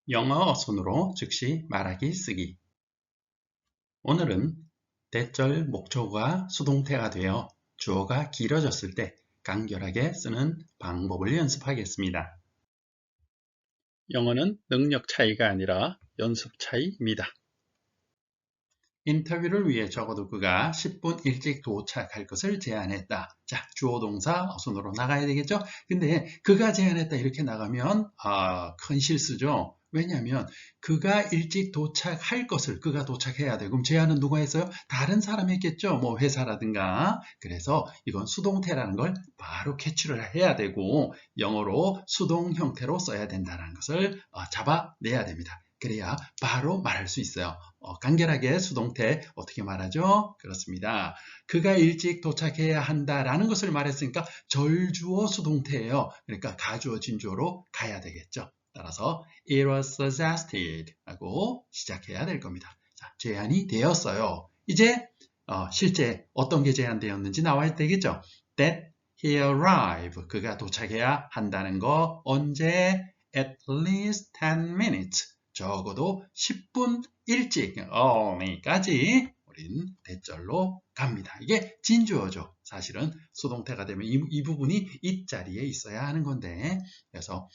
영어 손으로 즉시 말하기 쓰기. 오늘은 대절 목적어가 수동태가 되어 주어가 길어졌을 때 간결하게 쓰는 방법을 연습하겠습니다. 영어는 능력 차이가 아니라 연습 차이입니다. 인터뷰를 위해 적어도 그가 10분 일찍 도착할 것을 제안했다. 자, 주어 동사 어순으로 나가야 되겠죠? 근데 그가 제안했다 이렇게 나가면 큰 실수죠. 왜냐하면 그가 일찍 도착할 것을 그가 도착해야 돼. 그럼 제안은 누가 했어요? 다른 사람이 했겠죠. 뭐 회사라든가. 그래서 이건 수동태라는 걸 바로 캐치를 해야 되고 영어로 수동 형태로 써야 된다는 것을 잡아내야 됩니다. 그래야 바로 말할 수 있어요. 간결하게 수동태 어떻게 말하죠? 그렇습니다. 그가 일찍 도착해야 한다라는 것을 말했으니까 절주어 수동태예요. 그러니까 가주어 진주어로 가야 되겠죠. 따라서 it was suggested 하고 시작해야 될 겁니다. 자, 제안이 되었어요. 이제 실제 어떤 게 제안되었는지 나와야 되겠죠. That he arrive 그가 도착해야 한다는 거 언제? At least 10 minutes 적어도 10분 일찍 early까지 우린 대절로 갑니다. 이게 진주어죠. 사실은 수동태가 되면 이 부분이 이 자리에 있어야 하는 건데 그래서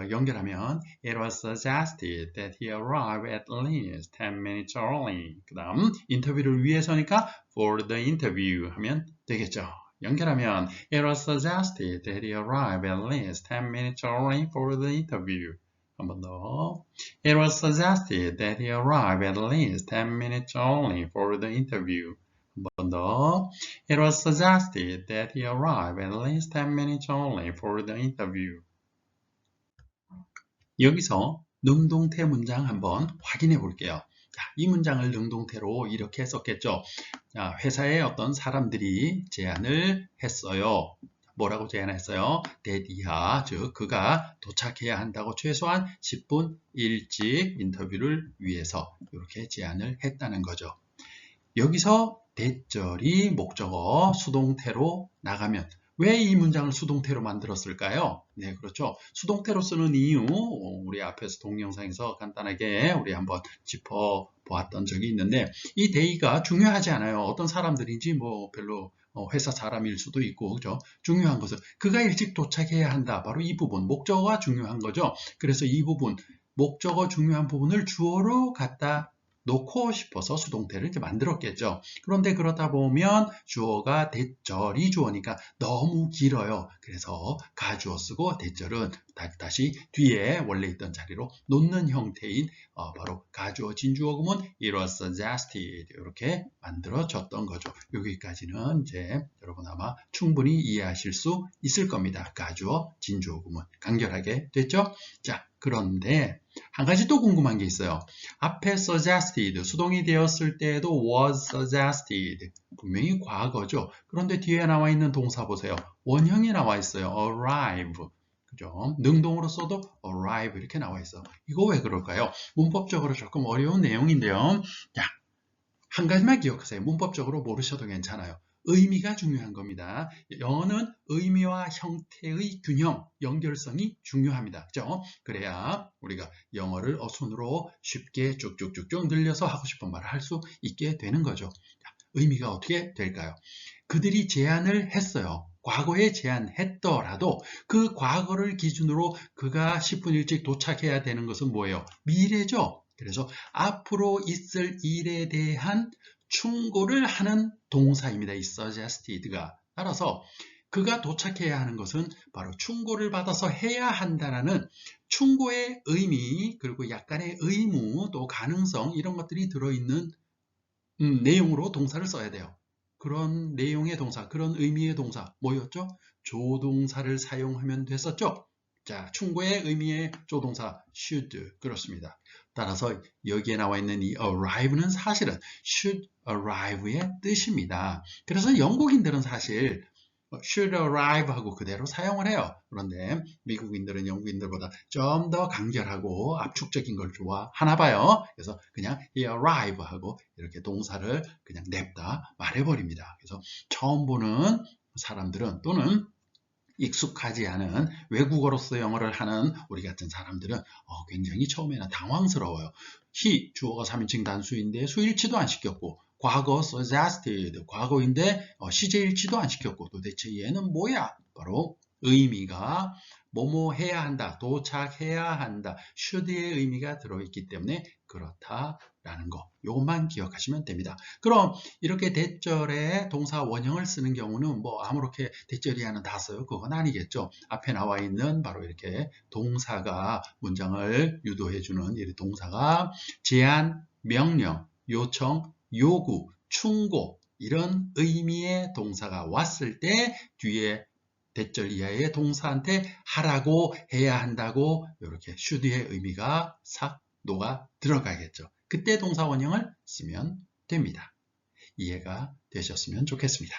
연결하면 It was suggested that he arrive at least 10 minutes early. 그 다음 인터뷰를 위해서니까 for the interview 하면 되겠죠. 연결하면 It was suggested that he arrive at least 10 minutes early for the interview. 한 번 더. It was suggested that he arrive at least 10 minutes early for the interview. 한 번 더. It was suggested that he arrive at least 10 minutes early for the interview. 여기서 능동태 문장 한번 확인해 볼게요. 자, 이 문장을 능동태로 이렇게 썼겠죠. 자, 회사에 어떤 사람들이 제안을 했어요. 뭐라고 제안했어요? 대디하, 즉 그가 도착해야 한다고 최소한 10분 일찍 인터뷰를 위해서 이렇게 제안을 했다는 거죠. 여기서 대절이 목적어 수동태로 나가면 왜 이 문장을 수동태로 만들었을까요? 네, 그렇죠. 수동태로 쓰는 이유 우리 앞에서 동영상에서 간단하게 우리 한번 짚어보았던 적이 있는데 이 데이가 중요하지 않아요. 어떤 사람들인지 뭐 별로 회사 사람일 수도 있고 그죠? 중요한 것은 그가 일찍 도착해야 한다. 바로 이 부분 목적어가 중요한 거죠. 그래서 이 부분 목적어 중요한 부분을 주어로 갖다 놓고 싶어서 수동태를 이제 만들었겠죠. 그런데 그러다 보면 주어가 대절이 주어니까 너무 길어요. 그래서 가주어 쓰고 대절은 다시 뒤에 원래 있던 자리로 놓는 형태인 바로 가주어 진주어 구문 it was suggested 이렇게 만들어졌던 거죠. 여기까지는 이제 여러분 아마 충분히 이해하실 수 있을 겁니다. 가주어 진주어 구문 간결하게 됐죠? 자, 그런데 한 가지 또 궁금한 게 있어요. 앞에 suggested, 수동이 되었을 때에도 was suggested, 분명히 과거죠. 그런데 뒤에 나와 있는 동사 보세요. 원형이 나와 있어요. arrive, 그죠? 능동으로 써도 arrive 이렇게 나와 있어. 이거 왜 그럴까요? 문법적으로 조금 어려운 내용인데요. 자, 한 가지만 기억하세요. 문법적으로 모르셔도 괜찮아요. 의미가 중요한 겁니다. 영어는 의미와 형태의 균형, 연결성이 중요합니다. 그죠? 그래야 우리가 영어를 어순으로 쉽게 쭉쭉쭉쭉 늘려서 하고 싶은 말을 할 수 있게 되는 거죠. 의미가 어떻게 될까요? 그들이 제안을 했어요. 과거에 제안했더라도 그 과거를 기준으로 그가 10분 일찍 도착해야 되는 것은 뭐예요? 미래죠. 그래서 앞으로 있을 일에 대한 충고를 하는 동사입니다. 이 suggested가. 따라서 그가 도착해야 하는 것은 바로 충고를 받아서 해야 한다는 충고의 의미 그리고 약간의 의무 또 가능성 이런 것들이 들어있는 내용으로 동사를 써야 돼요. 그런 내용의 동사, 그런 의미의 동사 뭐였죠? 조동사를 사용하면 됐었죠? 자, 충고의 의미의 조동사 should 그렇습니다. 따라서 여기에 나와 있는 이 arrive는 사실은 should arrive의 뜻입니다. 그래서 영국인들은 사실 should arrive 하고 그대로 사용을 해요. 그런데 미국인들은 영국인들보다 좀 더 간결하고 압축적인 걸 좋아하나 봐요. 그래서 그냥 he arrive 하고 이렇게 동사를 그냥 냅다 말해버립니다. 그래서 처음 보는 사람들은 또는 익숙하지 않은 외국어로서 영어를 하는 우리 같은 사람들은 굉장히 처음에는 당황스러워요. he, 주어가 3인칭 단수인데 수일치도 안 시켰고 과거 suggested, 과거인데 시제일치도 안 시켰고 도대체 얘는 뭐야? 바로 의미가 뭐뭐 해야 한다, 도착해야 한다, should의 의미가 들어있기 때문에 그렇다라는 거, 이것만 기억하시면 됩니다. 그럼 이렇게 대절에 동사 원형을 쓰는 경우는 뭐 아무렇게 대절이야는 다 써요? 그건 아니겠죠. 앞에 나와 있는 바로 이렇게 동사가 문장을 유도해주는 이 동사가 제안, 명령, 요청, 요구, 충고 이런 의미의 동사가 왔을 때 뒤에 대절 이하의 동사한테 하라고, 해야 한다고 이렇게 should의 의미가 싹 녹아 들어가겠죠. 그때 동사 원형을 쓰면 됩니다. 이해가 되셨으면 좋겠습니다.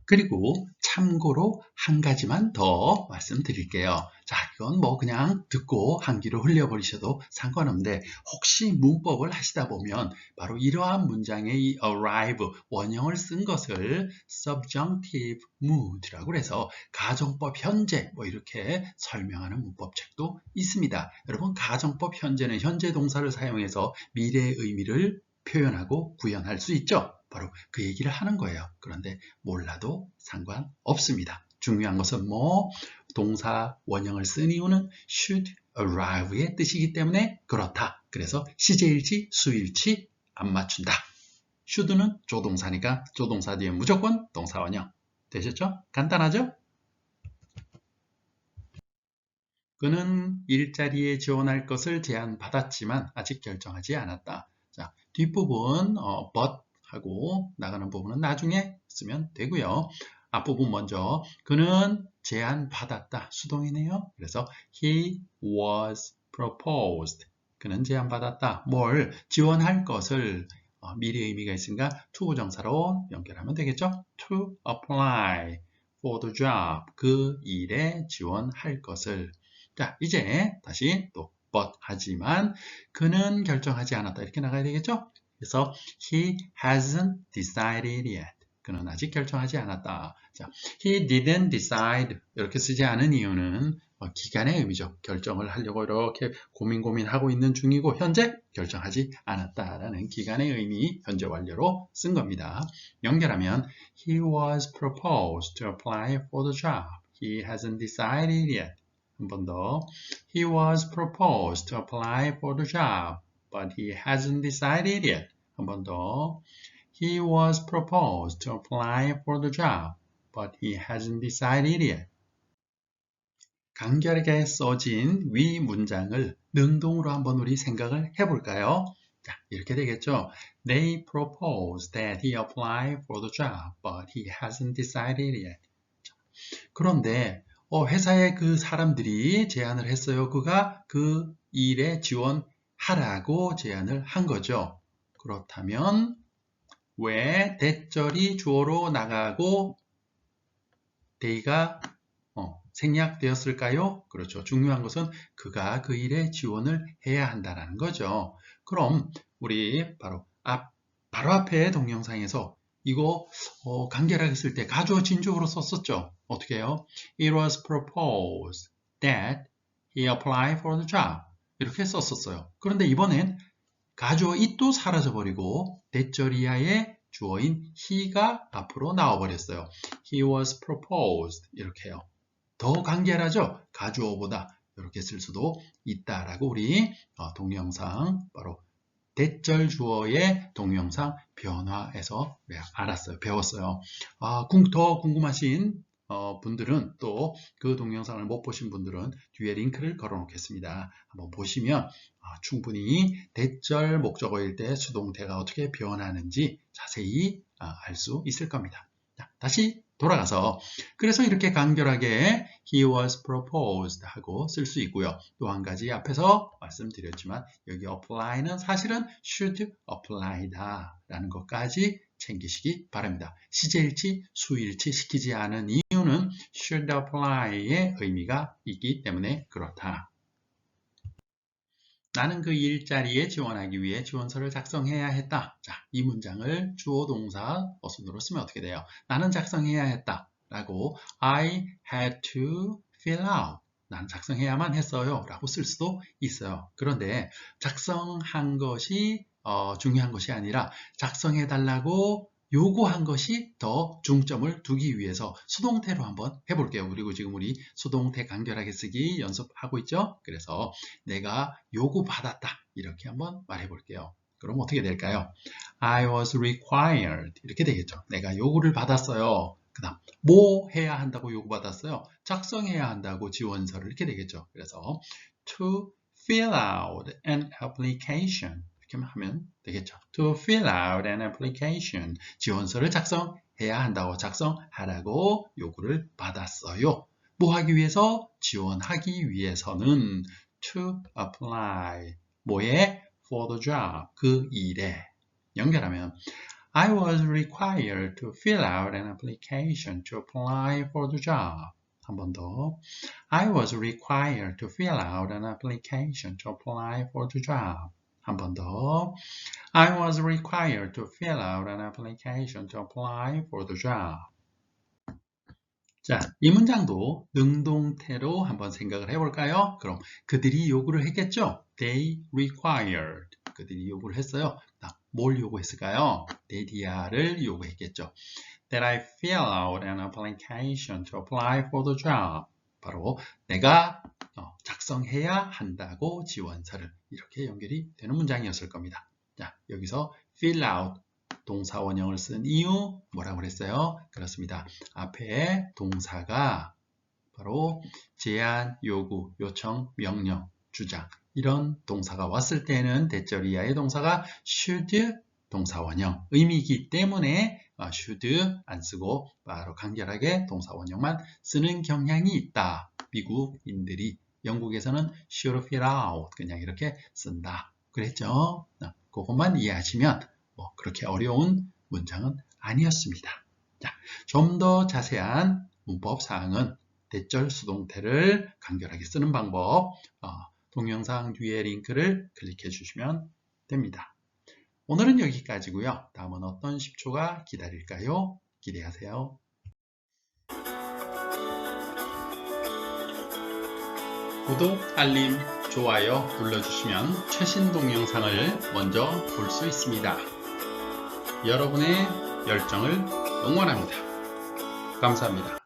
그리고 참고로 한 가지만 더 말씀드릴게요. 자, 이건 뭐 그냥 듣고 한 귀로 흘려버리셔도 상관없는데 혹시 문법을 하시다 보면 바로 이러한 문장의 이 arrive, 원형을 쓴 것을 subjunctive mood라고 해서 가정법 현재 뭐 이렇게 설명하는 문법책도 있습니다. 여러분, 가정법 현재는 현재 동사를 사용해서 미래의 의미를 표현하고 구현할 수 있죠. 바로 그 얘기를 하는 거예요. 그런데 몰라도 상관없습니다. 중요한 것은 뭐 동사 원형을 쓴 이유는 should arrive의 뜻이기 때문에 그렇다. 그래서 시제일치, 수일치 안 맞춘다. should는 조동사니까 조동사 뒤에 무조건 동사 원형. 되셨죠? 간단하죠? 그는 일자리에 지원할 것을 제안받았지만 아직 결정하지 않았다. 자, 뒷부분 but 하고 나가는 부분은 나중에 쓰면 되고요. 앞부분 먼저 그는 제안받았다. 수동이네요. 그래서 he was proposed. 그는 제안받았다. 뭘? 지원할 것을 미래 의미가 있으니까 to 부정사로 연결하면 되겠죠? to apply for the job. 그 일에 지원할 것을. 자, 이제 다시 또 but 하지만 그는 결정하지 않았다. 이렇게 나가야 되겠죠? 그래서 he hasn't decided yet. 그는 아직 결정하지 않았다. 자, he didn't decide 이렇게 쓰지 않은 이유는 기간의 의미죠. 결정을 하려고 이렇게 고민하고 있는 중이고 현재 결정하지 않았다라는 기간의 의미 현재 완료로 쓴 겁니다. 연결하면 he was proposed to apply for the job. He hasn't decided yet. 한 번 더. He was proposed to apply for the job, but he hasn't decided yet. 한 번 더. He was proposed to apply for the job, but he hasn't decided yet. 간결하게 써진 위 문장을 능동으로 한번 우리 생각을 해볼까요? 자, 이렇게 되겠죠. They proposed that he apply for the job, but he hasn't decided yet. 그런데 회사의 그 사람들이 제안을 했어요. 그가 그 일에 지원하라고 제안을 한 거죠. 그렇다면 왜 대절이 주어로 나가고 they가 생략되었을까요? 그렇죠. 중요한 것은 그가 그 일에 지원을 해야 한다는 거죠. 그럼 우리 바로 앞에 동영상에서 이거 간결하게 쓸 때 가주어 진주어로 썼었죠. 어떻게 해요? It was proposed that he apply for the job. 이렇게 썼었어요. 그런데 이번엔 가주어 it도 사라져버리고 대절 이하의 주어인 he가 앞으로 나와버렸어요. He was proposed 이렇게 해요. 더 간결하죠? 가주어보다 이렇게 쓸 수도 있다라고 우리 동영상 바로 대절 주어의 동영상 변화에서 알았어요. 배웠어요. 더 궁금하신 분들은 또 그 동영상을 못 보신 분들은 뒤에 링크를 걸어 놓겠습니다. 한번 보시면 충분히 대절 목적어일 때 수동태가 어떻게 변하는지 자세히 알 수 있을 겁니다. 자, 다시 돌아가서 그래서 이렇게 간결하게 he was proposed 하고 쓸 수 있고요. 또 한 가지 앞에서 말씀드렸지만 여기 apply는 사실은 should apply다 라는 것까지 챙기시기 바랍니다. 시제일치, 수일치 시키지 않은 이유는 should apply의 의미가 있기 때문에 그렇다. 나는 그 일자리에 지원하기 위해 지원서를 작성해야 했다. 자, 이 문장을 주어 동사 어순으로 쓰면 어떻게 돼요? 나는 작성해야 했다. 라고 I had to fill out. 난 작성해야만 했어요 라고 쓸 수도 있어요. 그런데 작성한 것이 중요한 것이 아니라 작성해 달라고 요구한 것이 더 중점을 두기 위해서 수동태로 한번 해볼게요. 그리고 지금 우리 수동태 간결하게 쓰기 연습하고 있죠. 그래서 내가 요구받았다 이렇게 한번 말해볼게요. 그럼 어떻게 될까요? I was required 이렇게 되겠죠. 내가 요구를 받았어요. 그 다음 뭐 해야 한다고 요구받았어요? 작성해야 한다고 지원서를 이렇게 되겠죠. 그래서 to fill out an application 이렇게 하면 되겠죠. To fill out an application 지원서를 작성해야 한다고 작성하라고 요구를 받았어요. 뭐 하기 위해서? 지원하기 위해서는 to apply 뭐에? for the job 그 일에 연결하면 I was required to fill out an application to apply for the job. 한 번 더. I was required to fill out an application to apply for the job. 한 번 더. I was required to fill out an application to apply for the job. 자, 이 문장도 능동태로 한번 생각을 해볼까요? 그럼 그들이 요구를 했겠죠? They required. 그들이 요구를 했어요. 뭘 요구했을까요? 데디아를 요구했겠죠. That I fill out an application to apply for the job. 바로 내가 작성해야 한다고 지원서를 이렇게 연결이 되는 문장이었을 겁니다. 자, 여기서 fill out 동사 원형을 쓴 이유 뭐라고 그랬어요? 그렇습니다. 앞에 동사가 바로 제안, 요구, 요청, 명령, 주장 이런 동사가 왔을 때는 대절 이하의 동사가 should 동사 원형 의미이기 때문에 should 안 쓰고 바로 간결하게 동사 원형만 쓰는 경향이 있다. 미국인들이 영국에서는 should fill out 그냥 이렇게 쓴다. 그랬죠? 그것만 이해하시면 그렇게 어려운 문장은 아니었습니다. 자, 좀 더 자세한 문법 사항은 대절 수동태를 간결하게 쓰는 방법 동영상 뒤에 링크를 클릭해 주시면 됩니다. 오늘은 여기까지고요. 다음은 어떤 10초가 기다릴까요? 기대하세요. 구독, 알림, 좋아요 눌러주시면 최신 동영상을 먼저 볼 수 있습니다. 여러분의 열정을 응원합니다. 감사합니다.